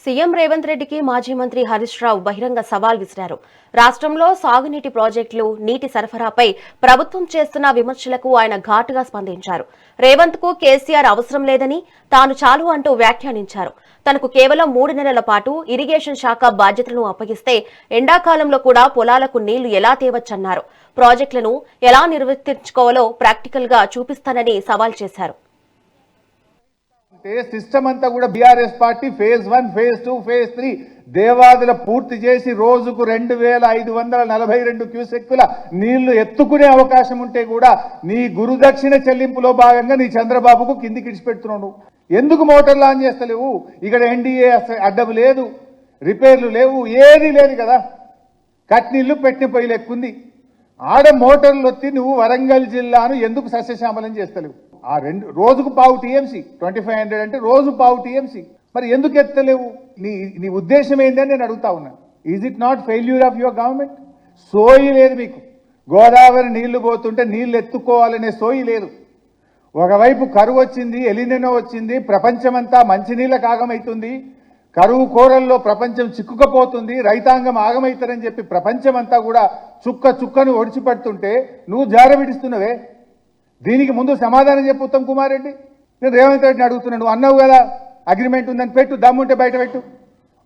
CM Revanth రెడ్డికి మాజీ మంత్రి హరీష్ రావు బహిరంగ సవాల్ విసిరారు. రాష్ట్రంలో సాగునీటి ప్రాజెక్టులు, నీటి సరఫరాపై ప్రభుత్వం చేస్తున్న విమర్శలకు ఆయన ఘాటుగా స్పందించారు. రేవంత్ కు కేసీఆర్ అవసరం లేదని, తాను చాలు అంటూ వ్యాఖ్యానించారు. తనకు కేవలం 3 నెలల పాటు ఇరిగేషన్ శాఖ బాధ్యతలను అప్పగిస్తే ఎండాకాలంలో కూడా పొలాలకు నీళ్లు ఎలా తేవచ్చన్నారు. ప్రాజెక్టులను ఎలా నిర్వర్తించుకోవాలో ప్రాక్టికల్ గా చూపిస్తానని సవాల్ చేశారు. సిస్టమ్ అంతా కూడా BRS party phase 1, phase 2, phase 3 Devadula పూర్తి చేసి రోజుకు 2542 క్యూసెక్కుల నీళ్లు ఎత్తుకునే అవకాశం ఉంటే కూడా నీ గురుదక్షిణ చెల్లింపులో భాగంగా నీ చంద్రబాబుకు కిందికి ఇడిచిపెడుతున్నావు. ఎందుకు మోటార్లు ఆన్ చేస్తలేవు? ఇక్కడ ఎన్డీఏ అడ్డము లేదు, రిపేర్లు లేవు, ఏది లేదు కదా. కట్నీళ్లు పెట్టిన పొయ్యిలు ఎక్కుంది. ఆడ మోటార్లు వచ్చి నువ్వు వరంగల్ జిల్లాను ఎందుకు సస్యశ్యామలం చేస్తలేవు? ఆ రోజుకు పావు టీఎంసీ 2500 అంటే రోజు పావు టీఎంసీ. మరి ఎందుకు ఎత్తలేవు? నీ ఉద్దేశం ఏంటని నేను అడుగుతా ఉన్నా. Is it not failure of your government? సోయి లేదు మీకు. గోదావరి నీళ్లు పోతుంటే నీళ్లు ఎత్తుకోవాలనే సోయి లేదు. ఒకవైపు కరువు వచ్చింది, ఎలినెనో వచ్చింది, ప్రపంచమంతా మంచినీళ్ళకు ఆగమవుతుంది, కరువు కోరల్లో ప్రపంచం చిక్కుకపోతుంది, రైతాంగం ఆగమవుతారని చెప్పి ప్రపంచమంతా కూడా చుక్కను ఒడిచిపడుతుంటే నువ్వు జారవిడిస్తున్నవే. దీనికి ముందు సమాధానం చెప్పు ఉత్తమ్ కుమార్ రెడ్డి. నేను రేవంత్ రెడ్డిని అడుగుతున్నాను, నువ్వు అన్నావు కదా అగ్రిమెంట్ ఉందని, పెట్టు, దమ్ముంటే బయట పెట్టు.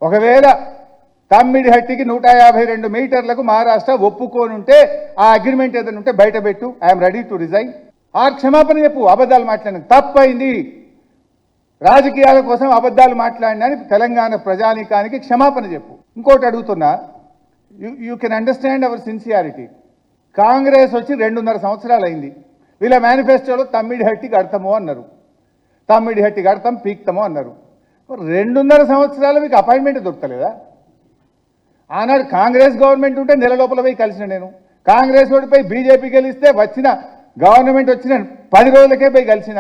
ఒకవేళ తమ్మిడిహట్టికి 152 మీటర్లకు మహారాష్ట్ర ఒప్పుకోనుంటే ఆ అగ్రిమెంట్ ఏదైనా ఉంటే బయట పెట్టు. I'm ready to resign. క్షమాపణ చెప్పు. అబద్ధాలు మాట్లాడిన తప్పైంది, రాజకీయాల కోసం అబద్ధాలు మాట్లాడినని తెలంగాణ ప్రజానీకానికి క్షమాపణ చెప్పు. ఇంకోటి అడుగుతున్నా, you can understand our sincerity. Congress వచ్చి 2.5 సంవత్సరాలు అయింది. వీళ్ళ మేనిఫెస్టోలో తమ్మిడిహట్టి కడతాము అన్నారు, తమ్మిడిహట్టి కడతాం పీక్తాము అన్నారు. 2.5 సంవత్సరాలు మీకు అపాయింట్మెంట్ దొరకలేదా? ఆనాడు కాంగ్రెస్ గవర్నమెంట్ ఉంటే నెల లోపల పోయి కలిసిన నేను. కాంగ్రెస్ ఓడిపై బీజేపీ గెలిస్తే వచ్చిన గవర్నమెంట్ వచ్చిన 10 రోజులకే పోయి కలిసిన.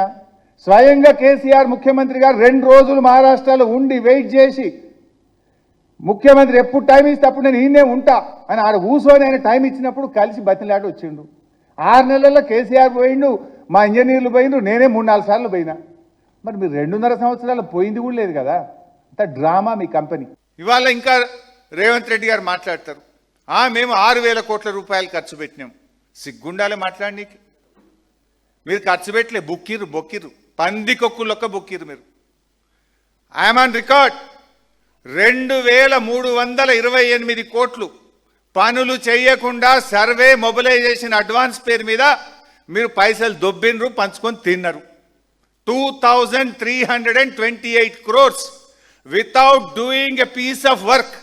స్వయంగా కేసీఆర్ ముఖ్యమంత్రి గారు 2 రోజులు మహారాష్ట్రలో ఉండి వెయిట్ చేసి, ముఖ్యమంత్రి ఎప్పుడు టైం ఇస్తే అప్పుడు నేను ఈయనే ఉంటా అని ఆడ కూర్చొని ఆయన టైం ఇచ్చినప్పుడు కలిసి బతిలాడి వచ్చిండు. 6 నెలల్లో కేసీఆర్ పోయిండు, మా ఇంజనీర్లు పోయిండు, నేనే 3-4 సార్లు పోయినా. మరి మీరు 2.5 సంవత్సరాలు పోయింది కూడా లేదు కదా. అంత డ్రామా మీ కంపెనీ. ఇవాళ ఇంకా రేవంత్ రెడ్డి గారు మాట్లాడతారు, మేము 6,000 కోట్ల రూపాయలు ఖర్చు పెట్టినాం. సిగ్గుండాలే మాట్లాడనీకి. మీరు ఖర్చు పెట్టలే, బొక్కిర్రు పందికొక్కులొక్క బొక్కిర్రు మీరు. I'm on record. 2,328 కోట్లు పనులు చేయకుండా సర్వే మొబిలైజేషన్ అడ్వాన్స్ పేరు మీద మీరు పైసలు దొబ్బినరు, పంచుకొని తిన్నారు. 2,328 crores without doing a piece of work.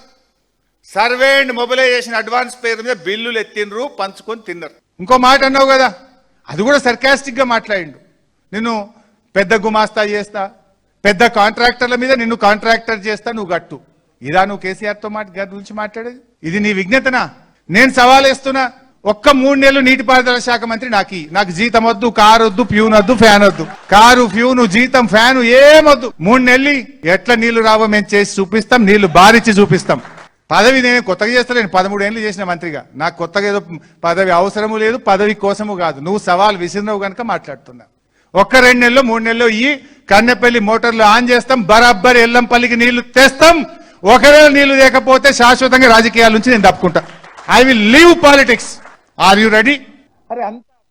Survey and mobilisation advance పేరు మీద బిల్లులు ఎత్తినరు, పంచుకొని తిన్నారు. ఇంకో మాట అన్నావు కదా, అది కూడా సర్కాస్టిక్గా మాట్లాడిండు. నిన్ను పెద్ద గుమాస్తా చేస్తా, పెద్ద కాంట్రాక్టర్ల మీద నిన్ను కాంట్రాక్టర్ చేస్తా, నువ్వు గట్టు. ఇదా నువ్వు కేసీఆర్తో గురించి మాట్లాడేది? ఇది నీ విజ్ఞతనా? నేను సవాల్ వేస్తున్నా, ఒక్క 3 నెలలు నీటిపారుదల శాఖ మంత్రి నాకు జీతం వద్దు, కారు వద్దు, ప్యూన్ వద్దు, ఫ్యాన్ వద్దు. కారు, ఫ్యూను, జీతం, ఫ్యాను ఏమొద్దు. 3 నెలలు ఎట్లా నీళ్లు రావో మేము చేసి చూపిస్తాం, నీళ్లు బారిచ్చి చూపిస్తాం. పదవి నేను కొత్తగా చేస్తలేను, 13 ఏళ్ళు చేసిన మంత్రిగా. నాకు కొత్తగా ఏదో పదవి అవసరము లేదు, పదవి కోసము కాదు. నువ్వు సవాల్ విసిరినవు కనుక మాట్లాడుతున్నా. ఒక్క 2 నెలలు 3 నెలలు కన్నెపల్లి మోటార్లు ఆన్ చేస్తాం, బరాబ్బర్ ఎల్లంపల్లికి నీళ్లు తెస్తాం. ఒకవేళ నీళ్లు లేకపోతే శాశ్వతంగా రాజకీయాల నుంచి నేను తప్పుకుంటా. I will leave politics. Are you ready? అరే